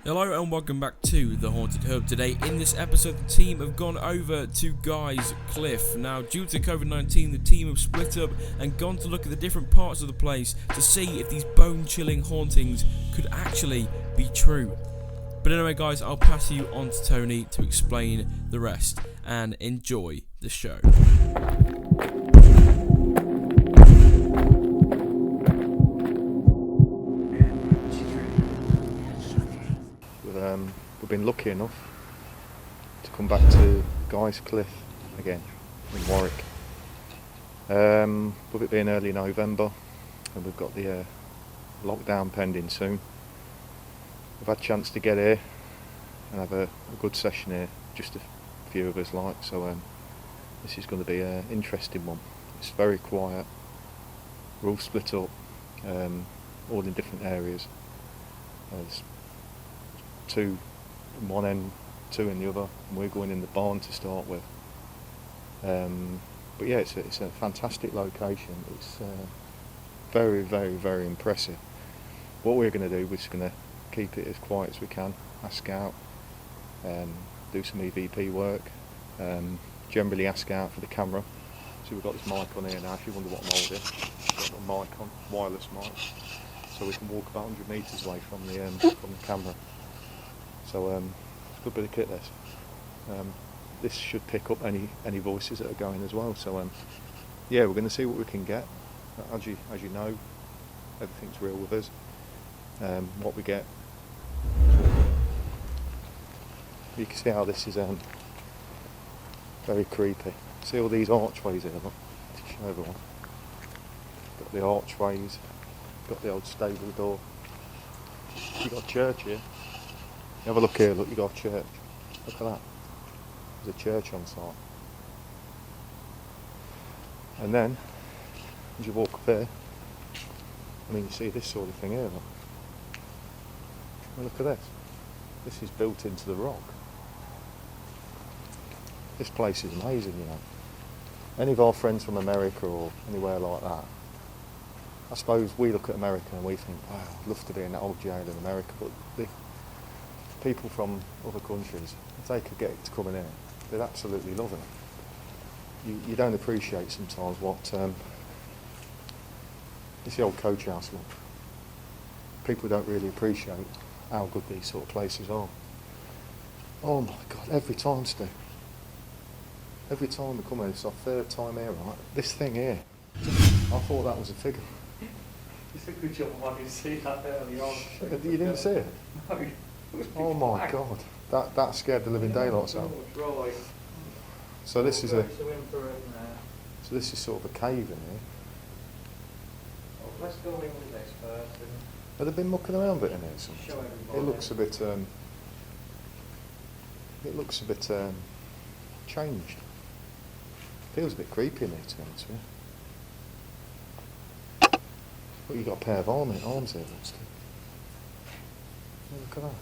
Hello and welcome back to The Haunted Hub. Today in this episode the team have gone over to Guy's Cliff. Now due to COVID-19 the team have split up and gone to look at the different parts of the place to see if these bone-chilling hauntings could actually be true. But anyway guys, I'll pass you on to Tony to explain the rest and enjoy the show. We've been lucky enough to come back to Guy's Cliff again in Warwick. With it being early November and we've got the lockdown pending soon, we've had a chance to get here and have a good session here, just a few of us like, so this is going to be an interesting one. It's very quiet, we're all split up, all in different areas. There's two in one end, two in the other, and we're going in the barn to start with. But yeah, it's a fantastic location. It's very, very, very impressive. What we're going to do, we're just going to keep it as quiet as we can, ask out, do some EVP work, generally ask out for the camera. So we've got this mic on here now, if you wonder what I'm holding. Got a mic on, wireless mic, so we can walk about 100 metres away from the camera. So it's a good bit of kit this. This should pick up any voices that are going as well. So yeah, we're going to see what we can get. As you know, everything's real with us. What we get, you can see how this is very creepy. See all these archways here, look, to show everyone. Got the archways, got the old stable door. You've got a church here. Have a look here, look, you've got a church. Look at that. There's a church on site. And then, as you walk up here, I mean, you see this sort of thing here, look. Well, look at this. This is built into the rock. This place is amazing, you know. Any of our friends from America or anywhere like that, I suppose we look at America and we think, wow, I'd love to be in that old jail in America, but the people from other countries, if they could get to come in here, they'd absolutely love it. You don't appreciate sometimes what it's the old coach house look. People don't really appreciate how good these sort of places are. Oh my God, every time, Stu. Every time we come here, it's our third time here, right? This thing here, I thought that was a figure. It's a good job I didn't see that early on. You didn't see it? No. Oh my God, that scared the living daylights out. Right. So this is sort of a cave in here. Well, let's go in with this first. Have they been mucking around a bit in here? Show everybody. It looks a bit changed. Feels a bit creepy in here, to be honest with you. But you've got a pair of arms here, looks like. Look at that.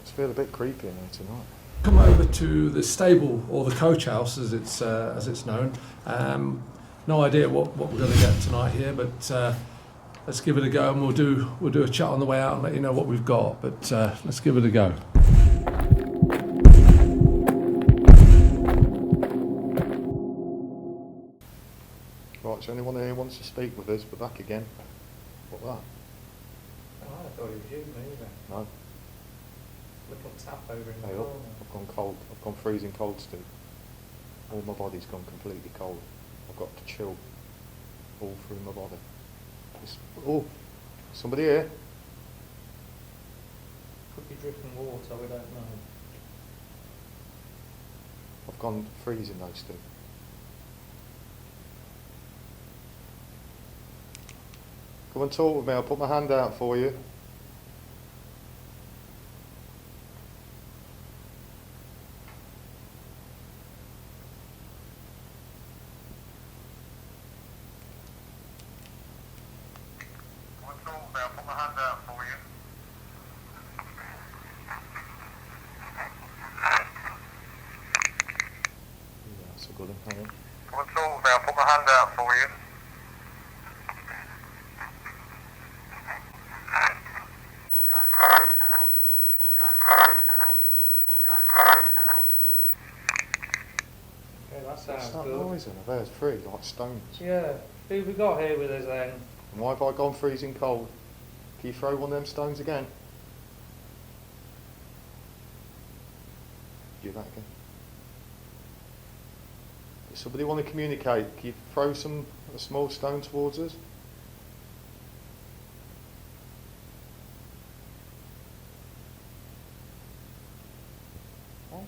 It's feel a bit creepy in here tonight. Come over to the stable, or the coach house as it's known. No idea what we're going to get tonight here, but let's give it a go, and we'll do a chat on the way out and let you know what we've got. But let's give it a go. Right, so anyone here wants to speak with us, we're back again. What was that? Oh, I thought it was you, maybe. No. Little tap over in the Hey, corner. I've gone cold. I've gone freezing cold, Stu. All my body's gone completely cold. I've got to chill all through my body. Oh, somebody here? Could be dripping water, we don't know. I've gone freezing though, Stu. Come and talk with me, I'll put my hand out for you. That's a good one, hang on. Come and talk with me, I'll put my hand out for you. That sounds What's that good. noise in there? There's three, like stones. Yeah. Who we got here with us then? And why have I gone freezing cold? Can you throw one of them stones again? Do that again. Does somebody want to communicate? Can you throw a small stone towards us? What?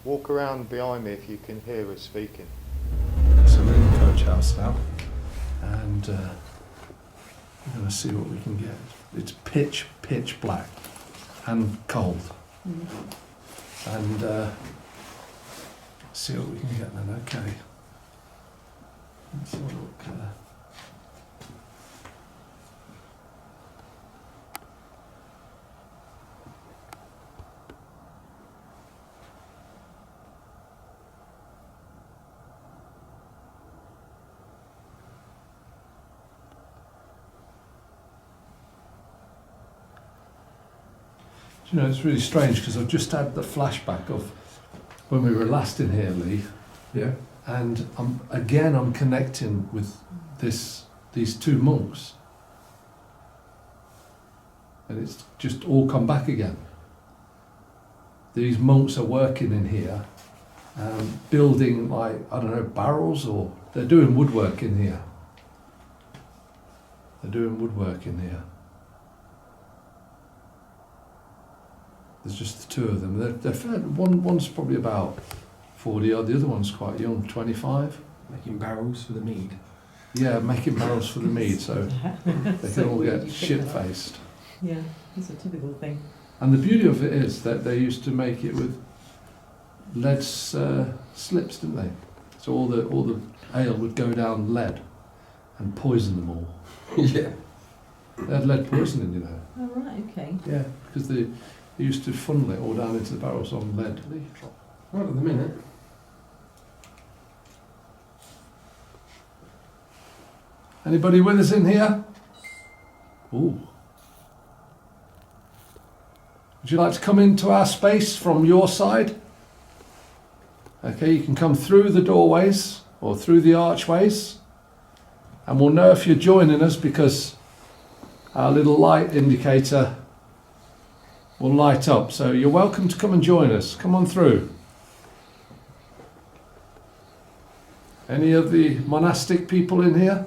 Walk around behind me if you can hear us speaking. So we're in the coach house now, and we're going to see what we can get. It's pitch black and cold. And see what we can get then. Okay. Let's have a look. You know, it's really strange because I've just had the flashback of when we were last in here, Lee. Yeah. And I'm connecting with these two monks. And it's just all come back again. These monks are working in here, building like, I don't know, barrels, or they're doing woodwork in here. There's just the two of them. They're fair. One's probably about 40 odd, the other one's quite young, 25. Making barrels for the mead. Yeah, making barrels for the mead, so they can all get shit-faced. Yeah, it's a typical thing. And the beauty of it is that they used to make it with lead slips, didn't they? So all the ale would go down lead and poison them all. Yeah. They had lead poisoning, you know. Oh, right, okay. Yeah, because they used to funnel it all down into the barrels on lead. Right at the minute. Anybody with us in here? Ooh. Would you like to come into our space from your side? Okay, you can come through the doorways or through the archways, and we'll know if you're joining us because our little light indicator will light up. So you're welcome to come and join us. Come on through. Any of the monastic people in here?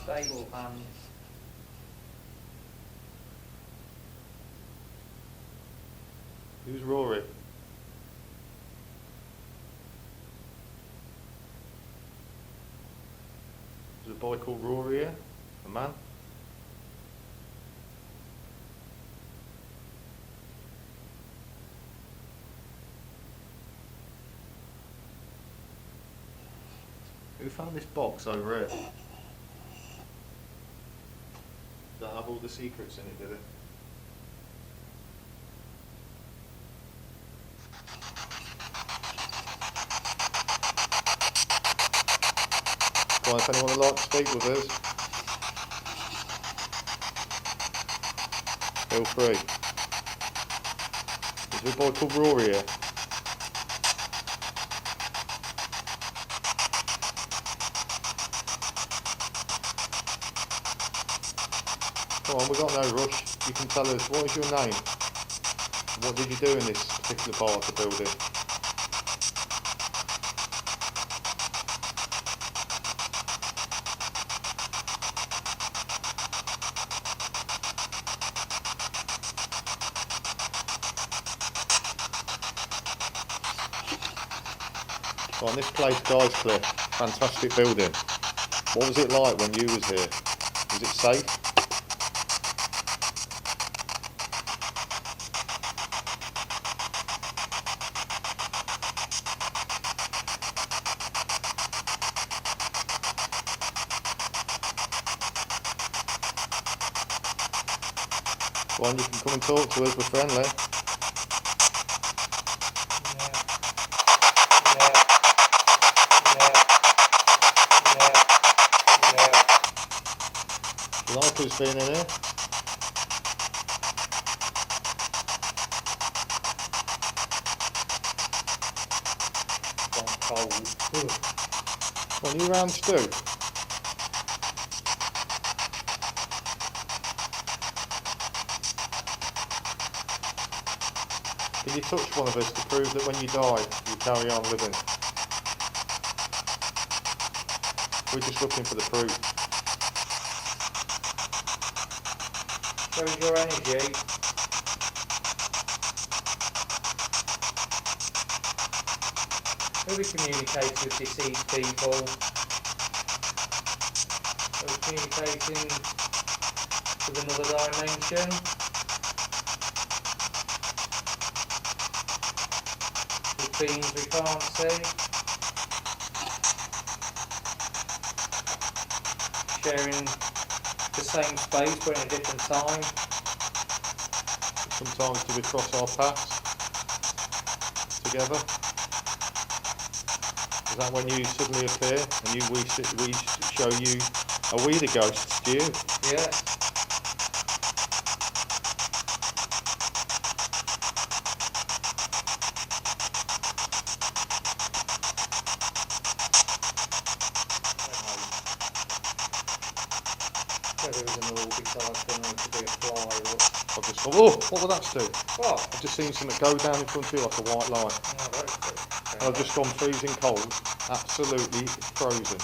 Stable hands. Who's Rory? There's a boy called Rory here, a man. Who found this box over here? Does that have all the secrets in it, did it? Well, if anyone would like to speak with us, feel free. There's a boy called Rory here. Come on, we've got no rush. You can tell us, what is your name? What did you do in this particular part of the building? Well, this place, guys, Cliffe, fantastic building. What was it like when you was here? Was it safe? Go on, you can come and talk to us, we're friendly. Yeah. You like us being in here? Gone cold. Well, you round Stu? Can you touch one of us to prove that when you die, you carry on living? We're just looking for the proof. Shows your energy. Maybe communicate with deceased people. Maybe communicating with another dimension. With beings we can't see. Sharing the same space but in a different time. Sometimes do we cross our paths together? Is that when you suddenly appear and we show you, are we the ghosts to you? Yeah. There was an orbiter going to be a fly. I've just thought, oh, what would that do? What? I've just seen something go down in front of you like a white light. Oh, that's good. And I've just gone freezing cold, absolutely frozen,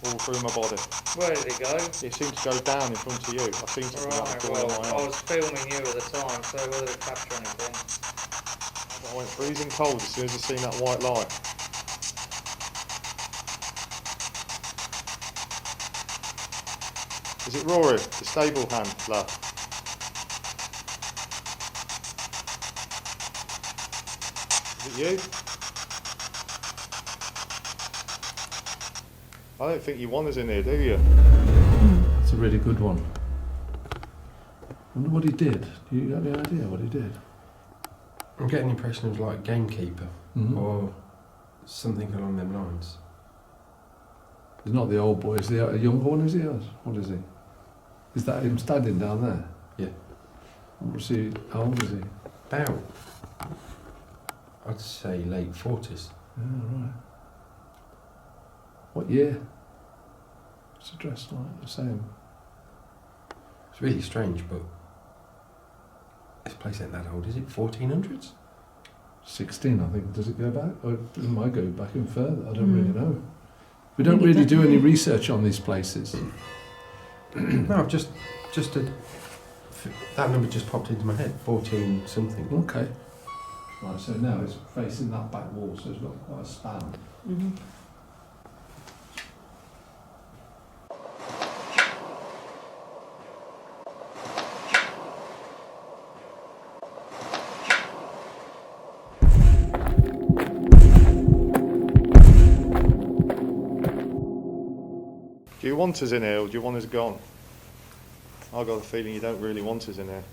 all through my body. Where did it go? It seemed to go down in front of you. I've seen something like Right, that well, in my I eye. was filming you at the time, so whether it capture anything. I went freezing cold as soon as I seen that white light. Is it Rory, the stable hand lad? Is it you? I don't think you want us in here, do you? That's a really good one. I wonder what he did. Do you have any idea what he did? I'm getting the impression of like gamekeeper or something along them lines. He's not the old boy, is he a younger one, is he? Or what is he? Is that him standing down there? Yeah. What's he, how old is he? About, I'd say late 40s. Yeah, right. What year? What's he dressed like? The same. It's really strange, but this place ain't that old, is it? 1400s? 16, I think. Does it go back? Or it might go back even further. I don't really know. We I don't think it really do any definitely- research on these places. No, I've just that number just popped into my head. 14 something. Okay. Right, so now it's facing that back wall, so it's got quite a span. Mm-hmm. Do you want us in here or do you want us gone? I've got a feeling you don't really want us in here.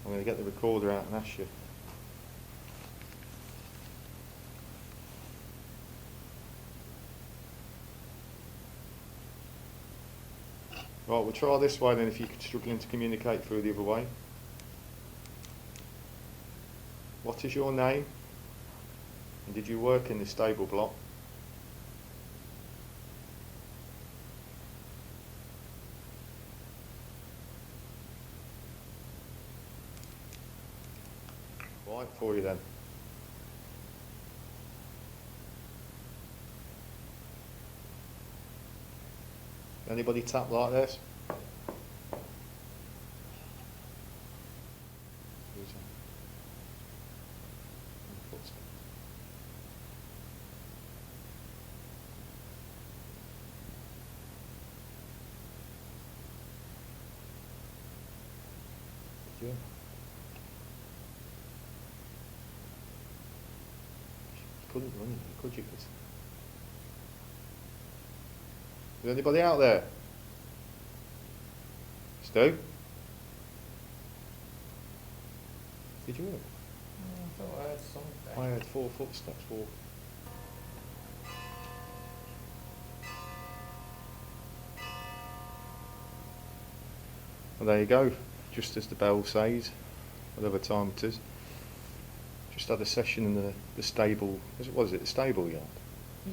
I'm going to get the recorder out and ask you. Right, we'll try this way then if you're struggling to communicate through the other way. What is your name? And did you work in the stable block? Right for you then. Anybody tap like this? Who's that? Footstep. Did you? Couldn't run it, could you? Is anybody out there? Stu? Did you hear it? I thought I heard something. I heard 4 footsteps walk. Well, there you go, just as the bell says, whatever time it is. Just had a session in the stable, was it the stable yard?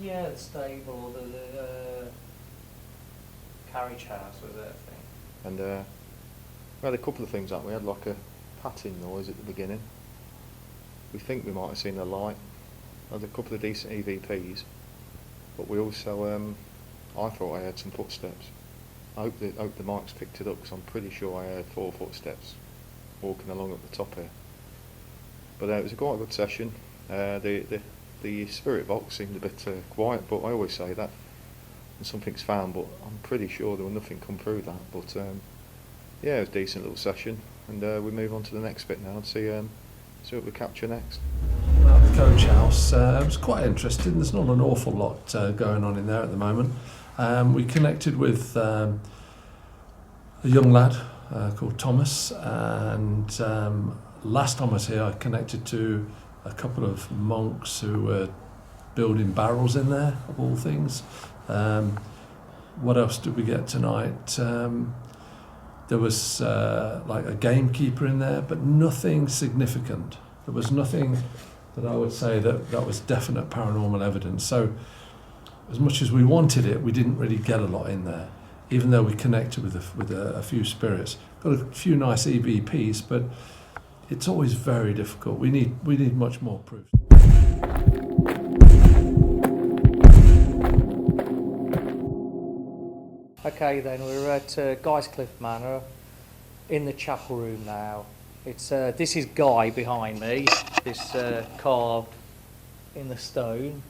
Yeah, the stable, the carriage house was it, I think. And we had a couple of things, we had like a patting noise at the beginning. We think we might have seen a light. Had a couple of decent EVPs, but we also, I thought I heard some footsteps. I hope the mics picked it up, because I'm pretty sure I heard 4 footsteps walking along at the top here. But it was quite a good session. The spirit box seemed a bit quiet, but I always say that when something's found, but I'm pretty sure there was nothing come through that. But yeah, it was a decent little session, and we move on to the next bit now and see what we capture next. About the coach house, it was quite interesting. There's not an awful lot going on in there at the moment. We connected with a young lad called Thomas, and last time I was here I connected to a couple of monks who were building barrels in there, of all things. What else did we get tonight? There was like a gamekeeper in there, but nothing significant. There was nothing that I would say that was definite paranormal evidence. So as much as we wanted it, we didn't really get a lot in there, even though we connected with a few spirits. Got a few nice EVPs, but it's always very difficult. We need much more proof. Okay then, we're at Cliffe Manor in the chapel room now. It's this is Guy behind me, this carved in the stone.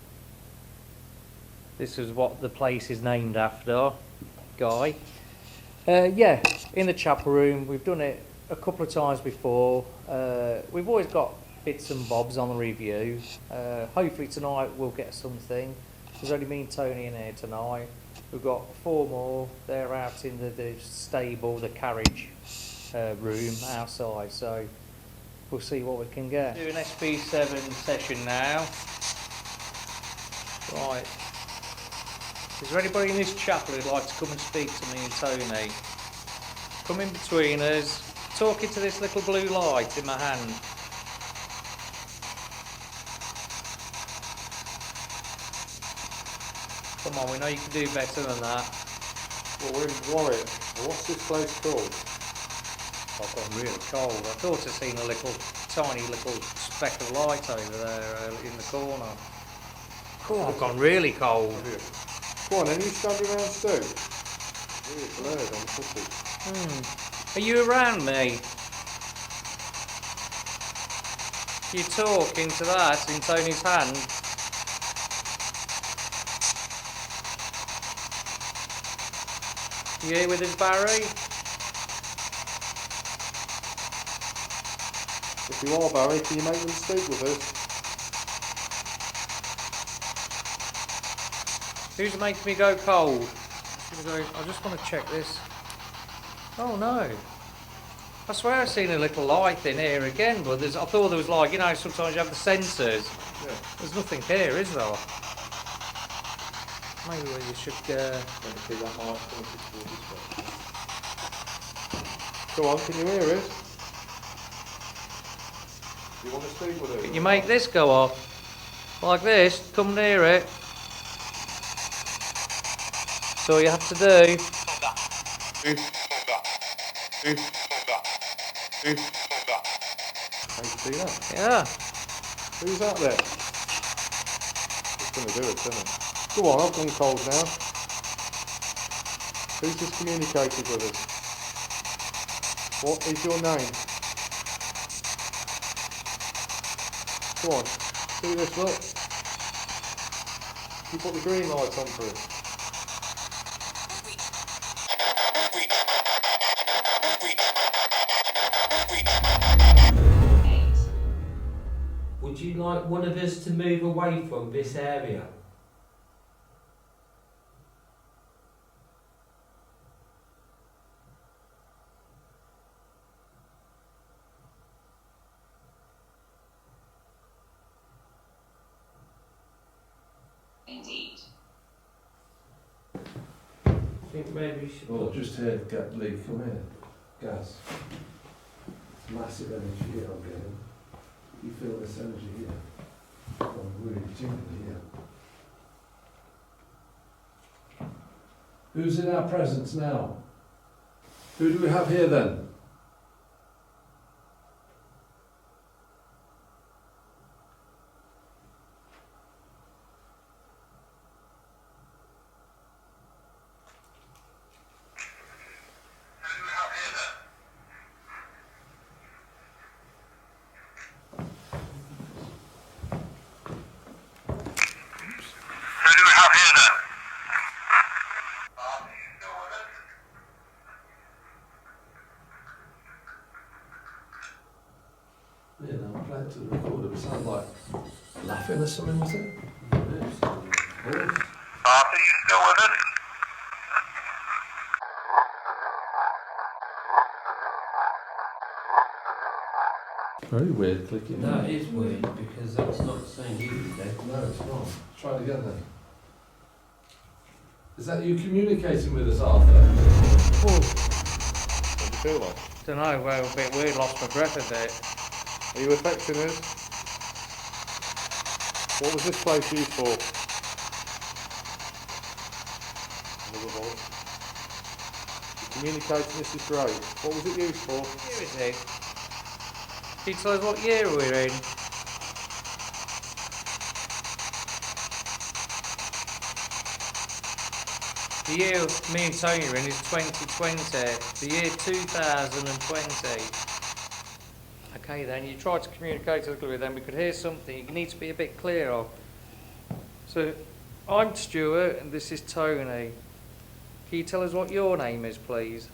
This is what the place is named after, Guy. Yeah, in the chapel room, we've done it a couple of times before. We've always got bits and bobs on the review. Hopefully tonight we'll get something. There's only me and Tony in here tonight. We've got 4 more. They're out in the stable, the carriage room outside. So we'll see what we can get. Do an SB7 session now. Right. Is there anybody in this chapel who'd like to come and speak to me and Tony? Come in between us. Talking to this little blue light in my hand. Come on, we know you can do better than that. Well, we're in Warwick. What's this place called? I've gone really cold. I thought I'd seen a tiny little speck of light over there in the corner. Oh, I've gone really cold. Go on, then you standing around Stu. Really blurred on footage. Are you around me? You talk into that in Tony's hand. You here with us, Barry? If you are, Barry, can you make them speak with us? Who's making me go cold? I just want to check this. Oh no. I swear I've seen a little light in here again, but I thought there was like, sometimes you have the sensors. Yeah. There's nothing here, is there? Maybe you should See that light pointed towards this way. Go on, can you hear us? You want to speak with us? Can you make this go off? Like this? Come near it. That's all you have to do. Can you see that? Yeah. Who's that there? It's going to do it, isn't it? Go on, I've gone cold now. Who's just communicated with us? What is your name? Go on, do this, look. You put the green lights on for us. Would you like one of us to move away from this area? Indeed. I think maybe you should. Well, just here, get Lee, come here. gas. It's massive energy here I'm getting. You feel this energy here. I'm really tingling here. Who's in our presence now? Who do we have here then? Yeah, I'll play it to the recorder. It sounded like laughing or something, was it? Arthur, you still with us? Very weird clicking. That is weird because that's not saying he was dead. No, it's not. Try it again then. Is that you communicating with us, Arthur? What do you feel like? Don't know, well, a bit weird, lost my breath a bit. Are you affecting us? What was this place used for? Another voice. Communicating, this is great. What was it used for? Who is it? Can you tell us what year we're in? The year me and Tony are in is 2020. The year 2020. Okay then, you tried to communicate a little bit then, we could hear something. You need to be a bit clearer. So, I'm Stuart and this is Tony. Can you tell us what your name is, please?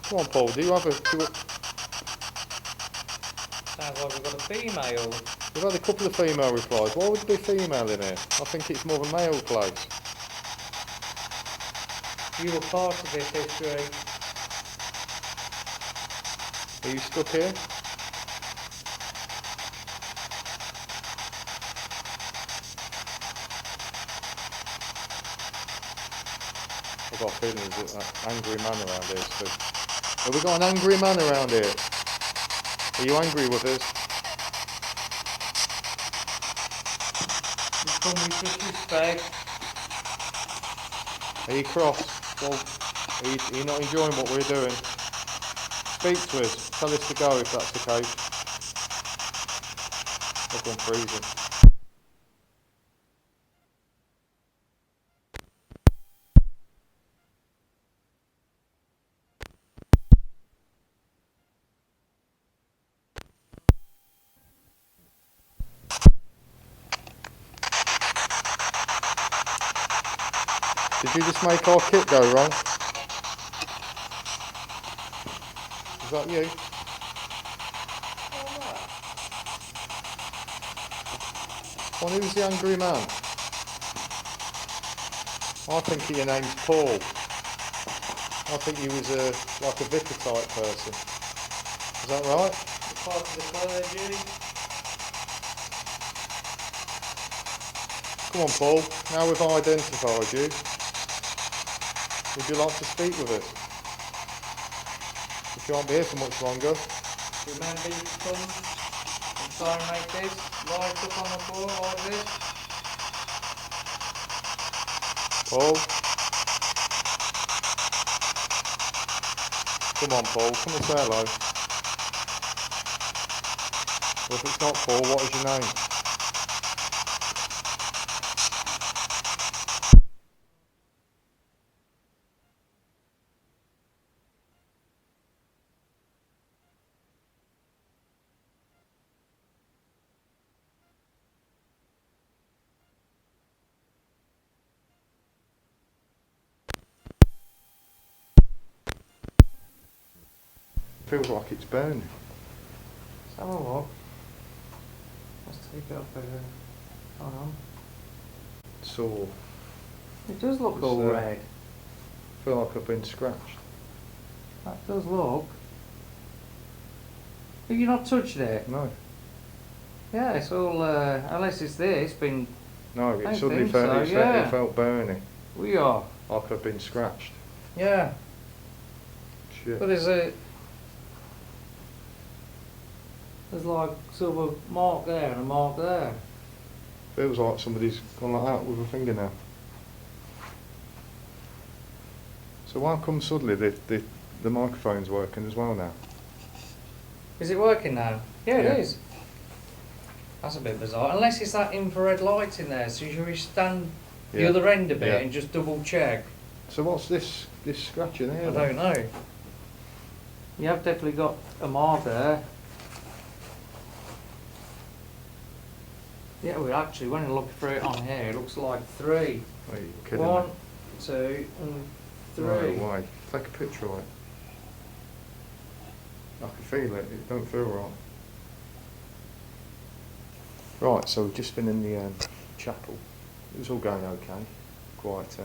Come on, Paul, do you have a... Sounds like we've got a female. We've had a couple of female replies. Why would there be female in here? I think it's more of a male place. You were part of this history. Are you stuck here? I've got a feeling there's an angry man around here, Stu. Have we got an angry man around here? Are you angry with us? You call me disrespect. Are you cross? Well, are you not enjoying what we're doing? Speak to us. Tell us to go if that's the case. I've gone freezing. Did you just make our kit go wrong? Is that you? Well, who's the angry man? I think your name's Paul. I think you was like a vicar type person. Is that right? You're part of the clergy. Come on, Paul. Now we've identified you. Would you like to speak with us? If you won't be here for much longer. Remember you to come and try and make this right up on the floor like this. Paul? Come on, Paul. Come and say hello. Well, if it's not Paul, what is your name? Feels like it's burning. Let's have a look. Let's take it up again. Hold on. So, It does look It's, all red. feel like I've been scratched. That does look. Have you not touched it? No, Yeah, it's all, unless it's this, been... no, I it suddenly think felt, so, it yeah. felt burning. We are. Like I've been scratched. Yeah. Shit. But there's like sort of a mark there and a mark there. Feels like somebody's gone like that with a fingernail. So how come suddenly the microphone's working as well now? Is it working now? Yeah, Yeah. it is. That's a bit bizarre. Unless it's that infrared light in there, so you should stand the Yeah. other end a bit Yeah. and just double check. So what's this scratching here? I don't know. You have definitely got a mark there. Yeah, well actually when I look through it on here, it looks like 3. Are you kidding 1, me? 2 and 3. No way. Take a picture of it. I can feel it. It don't feel right. Right, so we've just been in the chapel. It was all going okay. Quite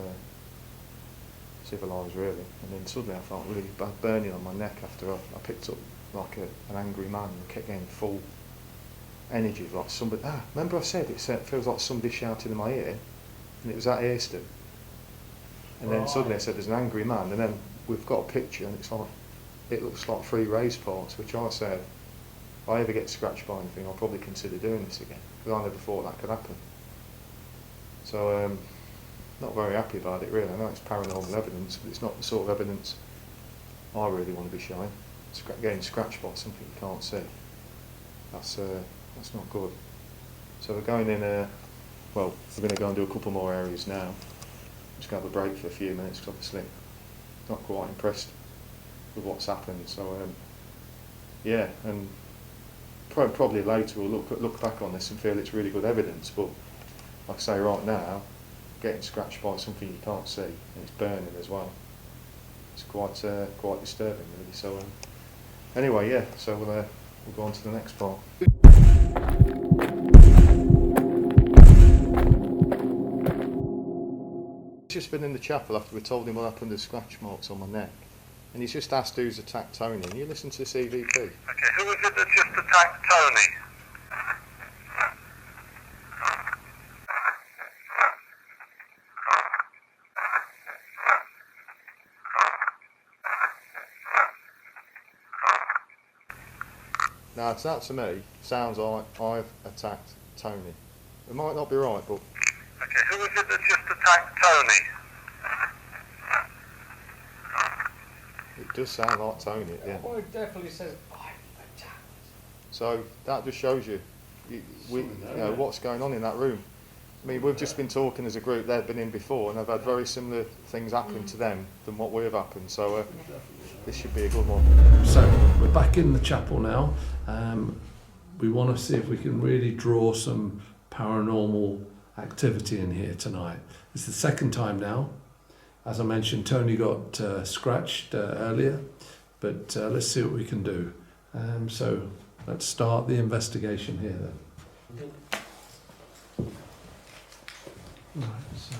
civilised really. And then suddenly I felt really bad burning on my neck after I picked up like an angry man and kept getting full energy, like somebody. Remember I said it feels like somebody shouting in my ear, and it was that ear stem. And then suddenly I said there's an angry man, and then we've got a picture, and it looks like 3 raised parts, which I said, if I ever get scratched by anything, I'll probably consider doing this again, because I never thought that could happen. So not very happy about it really. I know it's paranormal evidence, but it's not the sort of evidence I really want to be showing. Getting scratched by something you can't see. That's not good. So we're going in, we're going to go and do a couple more areas now. Just going to have a break for a few minutes because obviously not quite impressed with what's happened. So yeah, and probably later we'll look back on this and feel it's really good evidence. But like I say, right now, getting scratched by something you can't see and it's burning as well. It's quite disturbing really. So anyway, yeah. So we'll go on to the next part. He's just been in the chapel after we told him what happened to scratch marks on my neck, and he's just asked who's attacked Tony. And you listen to this EVP. Okay, who is it that just attacked Tony? Now, it's that to me sounds like I've attacked Tony. It might not be right, but Okay, who is it that just attacked Tony? it does sound like Tony, yeah. Well, it definitely says I've attacked. So that just shows you know, what's going on in that room. I mean, we've just been talking as a group. They've been in before, and they've had very similar things happen to them than what we've happened. So this should be a good one. So we're back in the chapel now. We want to see if we can really draw some paranormal activity in here tonight. It's the second time now. As I mentioned, Tony got scratched earlier, but let's see what we can do. So let's start the investigation here then. Right, so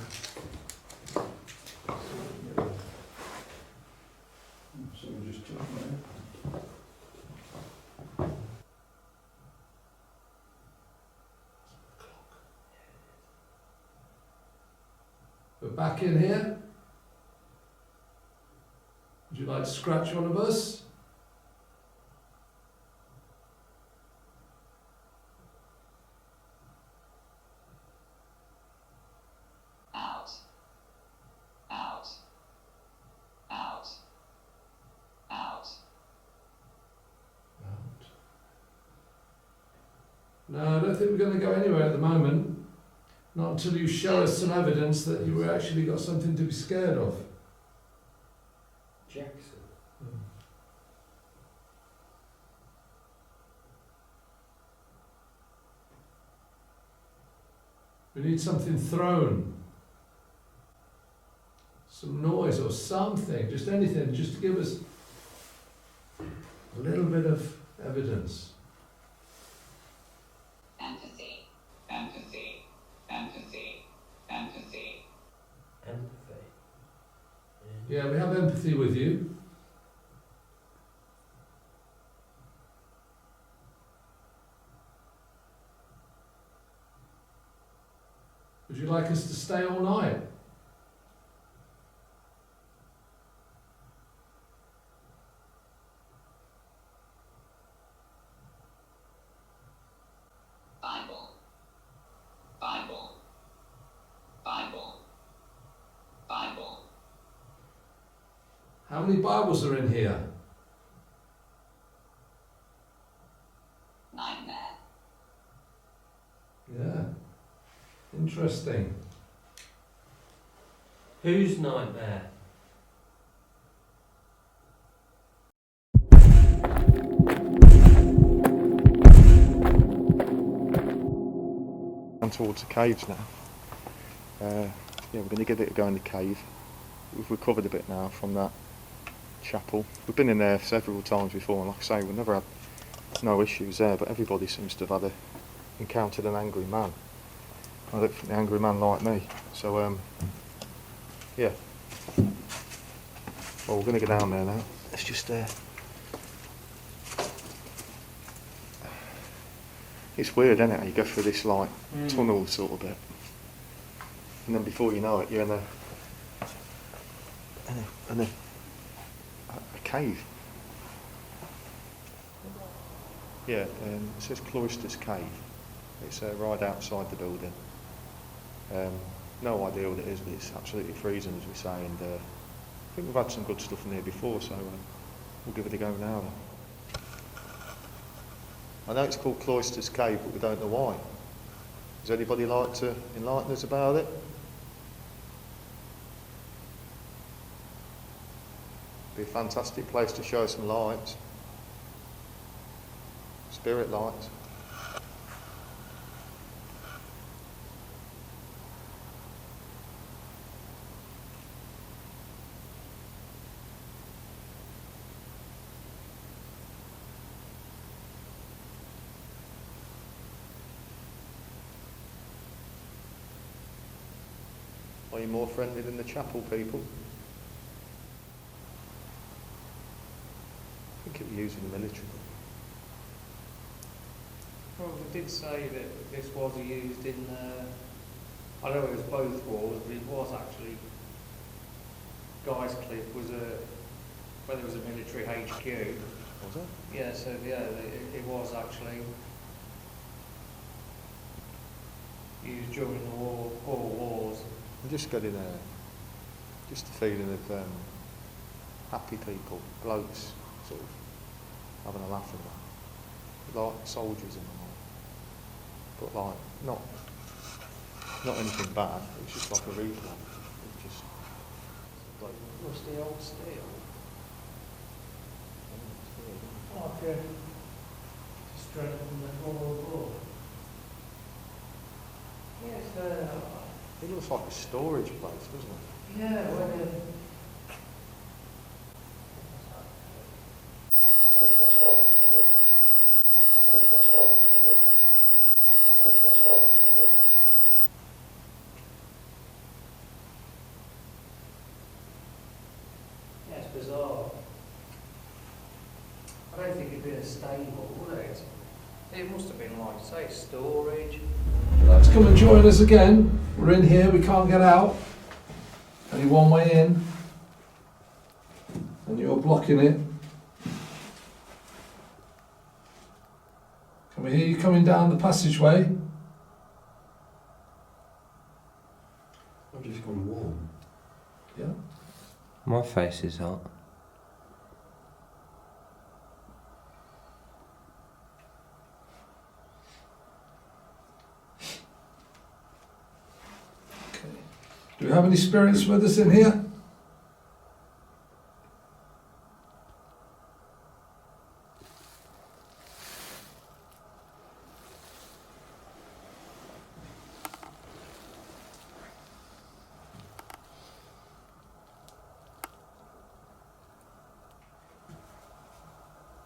we'll just jump there. We're back in here. Would you like to scratch one of us? Out. Out. Out. Out. No, I don't think we're going to go anywhere at the moment. Not until you show us some evidence that you actually got something to be scared of. Jackson. We need something thrown. Some noise or something, just anything, just to give us a little bit of evidence. Empathy. Empathy. Empathy. Empathy. Empathy. Yeah, we have empathy with you. Would you like us to stay all night? How many Bibles are in here? Nightmare. Yeah. Interesting. Whose nightmare? Down towards the caves now. Yeah, we're going to give it a go in the cave. We've recovered a bit now from that chapel. We've been in there several times before, and like I say, we've never had no issues there, but everybody seems to have encountered an angry man. I don't think the angry man like me. So, yeah. Well, we're going to go down there now. It's just it's weird, isn't it? You go through this like tunnel sort of bit, and then before you know it, you're in a cave. Yeah, it says Cloisters Cave. It's right outside the building. No idea what it is, but it's absolutely freezing, as we say, and I think we've had some good stuff in here before, so we'll give it a go now then. I know it's called Cloisters Cave, but we don't know why. Does anybody like to enlighten us about it? Be a fantastic place to show some lights. Spirit lights. Are you more friendly than the chapel people? I think it was used in the military. Well, we did say that this was used in, I know it was both wars, but it was actually, Guy's Cliff was where there was a military HQ. Was it? Yeah, so yeah, it was actually used during the all wars. I'm just getting just a feeling of happy people, blokes, sort of having a laugh at that. Like soldiers in the war. But like, not anything bad, it's just like a replay. It's just like Rusty old steel. Like straight from the wall. Yes, it looks like a storage place, doesn't it? yeah, well, yeah, it's bizarre. I don't think it'd been a stable, would it? It must have been like, say, storage. Let's come and join us again. We're in here, we can't get out. Only one way in. And you're blocking it. Can we hear you coming down the passageway? I've just gone warm. Yeah. My face is hot. Do we have any spirits with us in here?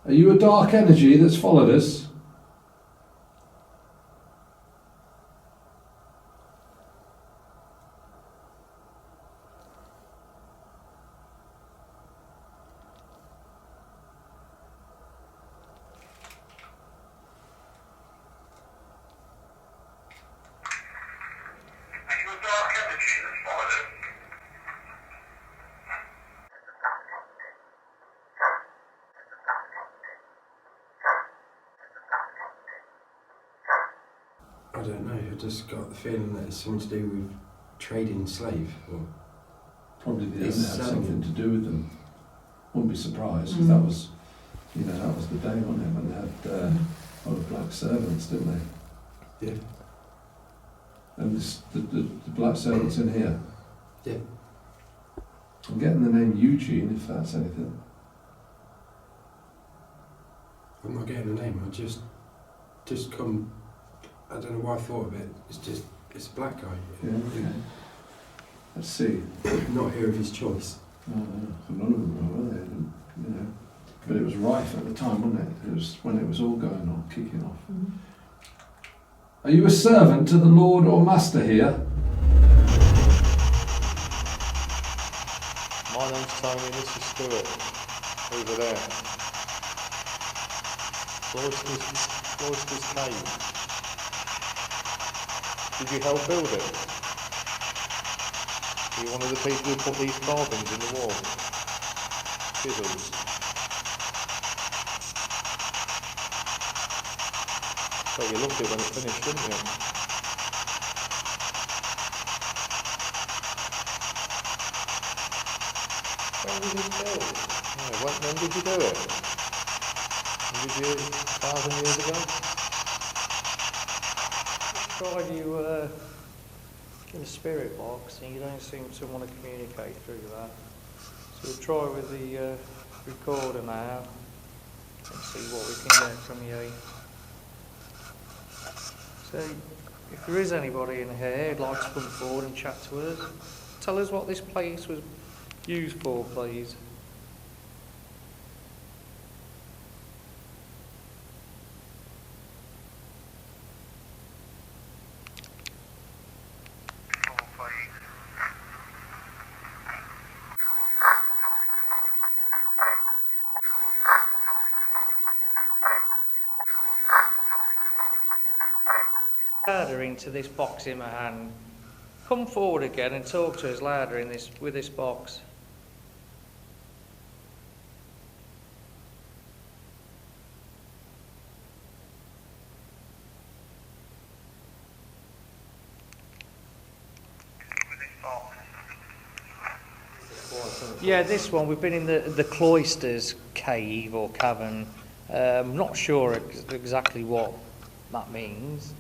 Are you a dark energy that's followed us? Are you a dark energy that's followed us? I don't know, I just got the feeling that it's something to do with trading slave. Or Probably the It's internet has something to do with them. wouldn't be surprised, because that was, you know, that was the day, wasn't it, when they had all the black servants, didn't they? Yeah. And the black servants in here. Yeah. I'm getting the name Eugene, if that's anything. I'm not getting a name. I just come. I don't know why I thought of it. It's a black guy. Yeah. Okay. Let's see. Not here of his choice. No, none of them were they? You know, but it was rife at the time, wasn't it? It was when it was all going on, kicking off. Mm-hmm. Are you a servant to the Lord or Master here? My name's Tony, this is Stuart, over there. Cloister's Cave. Did you help build it? Are you one of the people who put these carvings in the wall? Chisels. So you loved it when it finished, didn't you? When did it build? Yeah, when did you do it? 100 years, 1,000 years ago? Tried you in a spirit box and you don't seem to want to communicate through that. So we'll try with the recorder now and see what we can get from you. So if there is anybody in here who'd like to come forward and chat to us, tell us what this place was used for, please. Louder into this box in my hand. Come forward again and talk to us louder in this with this box. Yeah, this one, we've been in the cloisters cave or cavern. Not sure exactly what that means.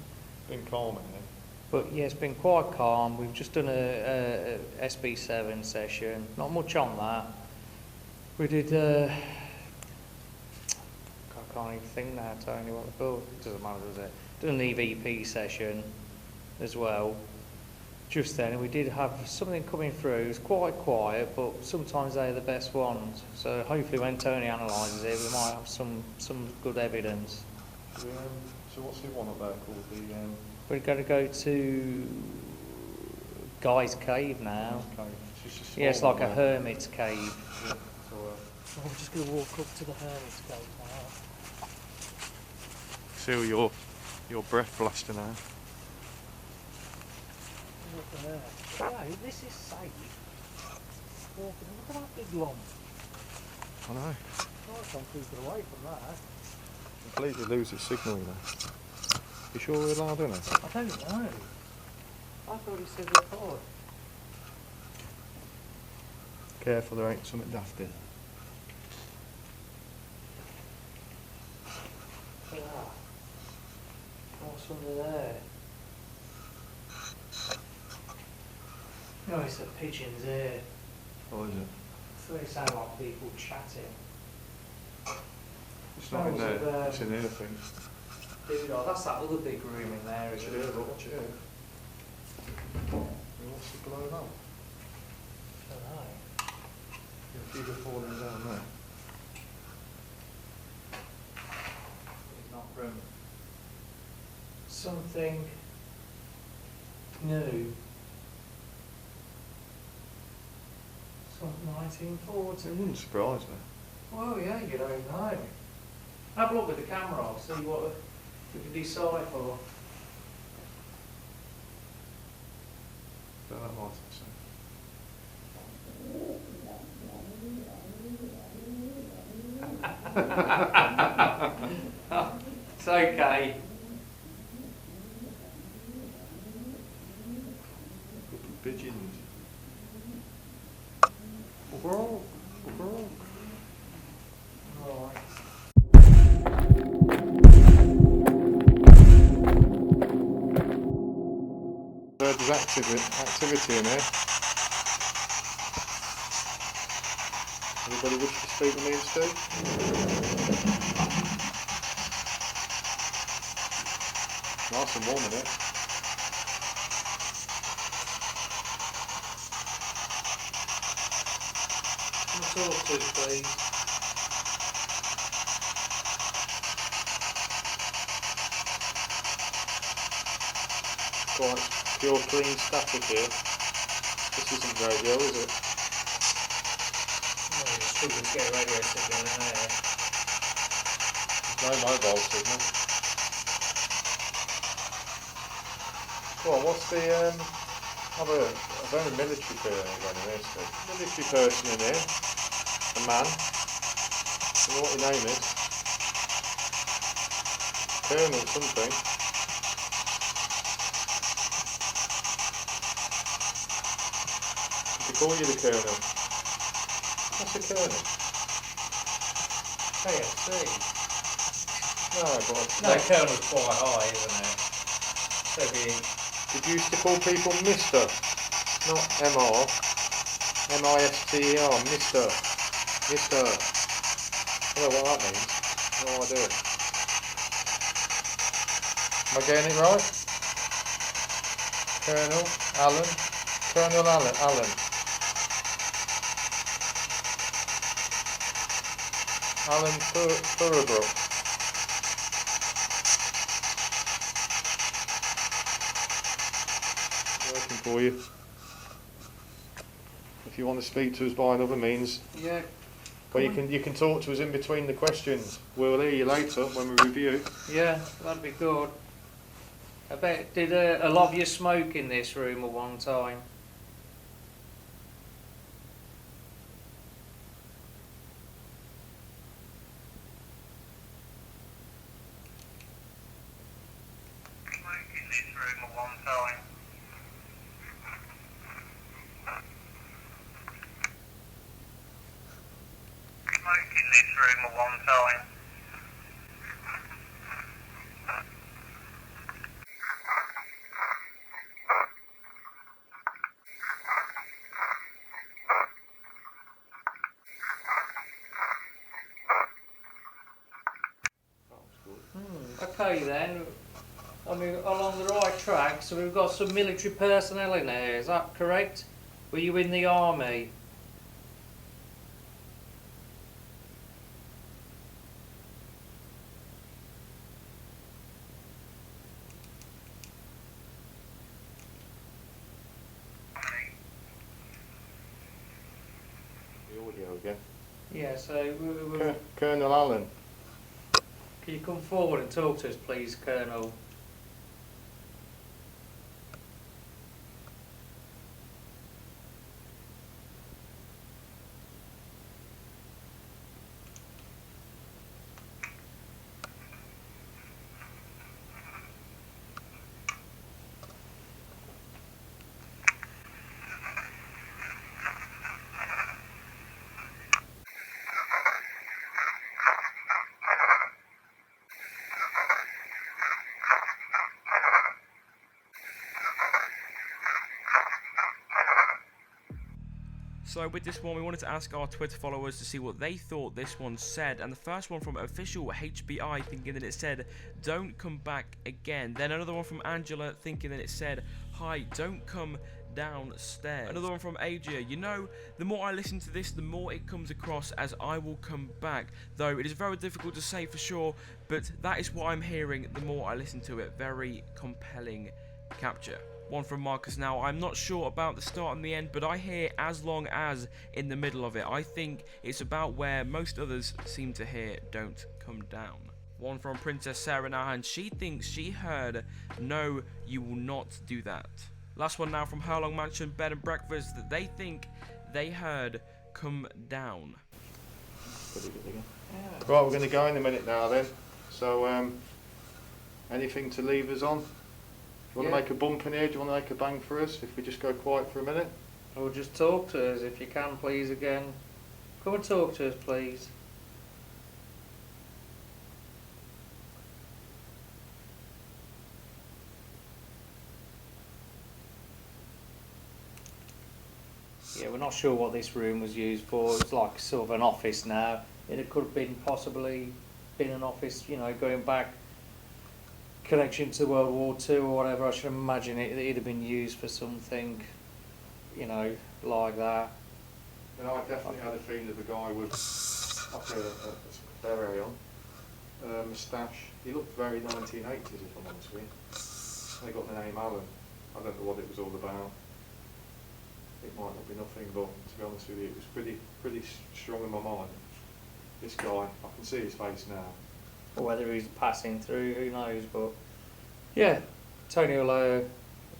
Been calm in here. But yeah, it's been quite calm. We've just done a SB7 session. Not much on that. We did, I can't even think now, Tony, what the called. It doesn't matter, does it? Done an EVP session as well. Just then, we did have something coming through. It was quite quiet, but sometimes they're the best ones. So hopefully when Tony analyses it, we might have some good evidence. So what's the one up there called? We're going to go to Guy's Cave now. Yeah, it's like a hermit's cave. Yeah, so, I'm just going to walk up to the hermit's cave now. feel your breath blasting out. Look at that. Yeah, this is safe. Look at that big lump. I know. Oh, I can't keep it away from that. Completely lose its signal, you know. You sure we're allowed in it? I don't know. I thought he said record. Careful, there ain't something daft in. Look at that. What's under there? No, it's the pigeons here. Oh, is it? So they sound like people chatting. It's not in there, it's in here, I think. Dude, oh, that's that other big room in there, isn't it? Watch it here. What's the blown up? I don't know. If you go falling down there. It's not room. Something new. Something 1940. It wouldn't surprise me. Well, yeah, you don't know. Have a look with the camera, I'll see what we can decipher. Don't that light so. It's okay. Pigeons. activity in here. Anybody wish to speak with me and Stu? Nice and warm in it. Can I talk to us, please? Quite pure clean static here. This isn't radio, is it? Oh, you struggle to get a radio signal in there. There's no mobile signal. Well, what's the have a very military person again in here, Stu. Military person in here. A man. I don't know what your name is. Colonel something. They call you the Colonel. What's a Colonel? KFC. No, but No, Colonel's quite high, isn't it? So did you used to call people Mr. Not MR. M-I-S-T-E-R. Mr. Mr. I don't know what that means. No idea. Am I getting it right? Colonel Allen. Colonel Allen. Alan Thurabrook. Working for you. If you want to speak to us by another means, yeah. well, you can talk to us in between the questions. We'll hear you later when we review. Yeah, that'd be good. I bet, did a lot of you smoke in this room at one time? In this room at one time. Smoke in this room at one time. Okay then. I mean, along the right track, so we've got some military personnel in here, is that correct? Were you in the army? The audio again. Yeah, so Colonel Allen. can you come forward and talk to us please, Colonel? So with this one, we wanted to ask our Twitter followers to see what they thought this one said, and the first one from official HBI thinking that it said, "Don't come back again." Then another one from Angela thinking that it said, "Hi, don't come downstairs." Another one from Asia, "You know, the more I listen to this, the more it comes across as I will come back, though it is very difficult to say for sure, but that is what I'm hearing the more I listen to it. Very compelling capture." One from Marcus, "Now, I'm not sure about the start and the end, but I hear as long as in the middle of it. I think it's about where most others seem to hear don't come down." One from Princess Sarah now, and she thinks she heard, "No, you will not do that." Last one now from Herlong Mansion Bed and Breakfast, that they think they heard, "Come down." Right, we're going to go in a minute now then. So, anything to leave us on? Do you want to make a bump in here? Do you want to make a bang for us if we just go quiet for a minute? Or just talk to us if you can, please, again. Come and talk to us, please. Yeah, we're not sure what this room was used for. It's like sort of an office now. It could have been possibly been an office, you know, going back connection to World War II or whatever. I should imagine it'd have been used for something, you know, like that. You know, I definitely had a feeling of a guy with like a beret on, moustache. He looked very 1980s, if I'm honest with you. They got the name Alan. I don't know what it was all about. It might not be nothing, but to be honest with you, it was pretty strong in my mind. This guy, I can see his face now. Or whether he's passing through, who knows, but yeah, Tony will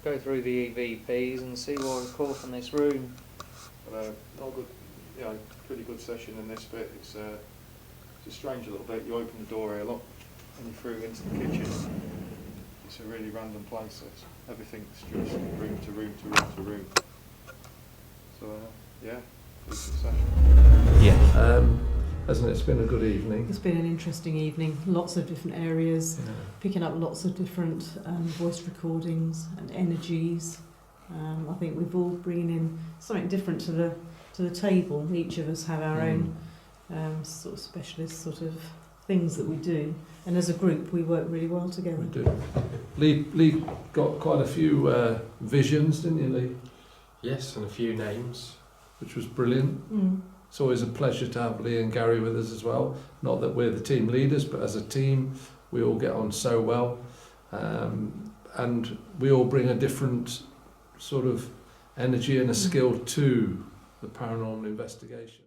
go through the EVPs and see what we call from this room. But not good, you know, pretty good session in this bit. It's a strange little bit. You open the door here, look, and you're through into the kitchen. It's a really random place. Everything's just room to room to room to room. So yeah, decent session. Yeah. Hasn't it? It's been a good evening. It's been an interesting evening. Lots of different areas, Yeah. picking up lots of different voice recordings and energies. I think we've all bringing in something different to the table. Each of us have our own sort of specialist sort of things that we do, and as a group we work really well together. We do. Lee got quite a few visions, didn't you, Lee? Yes, and a few names. Which was brilliant. Mm. It's always a pleasure to have Lee and Gary with us as well. Not that we're the team leaders, but as a team, we all get on so well. And we all bring a different sort of energy and a skill to the paranormal investigation.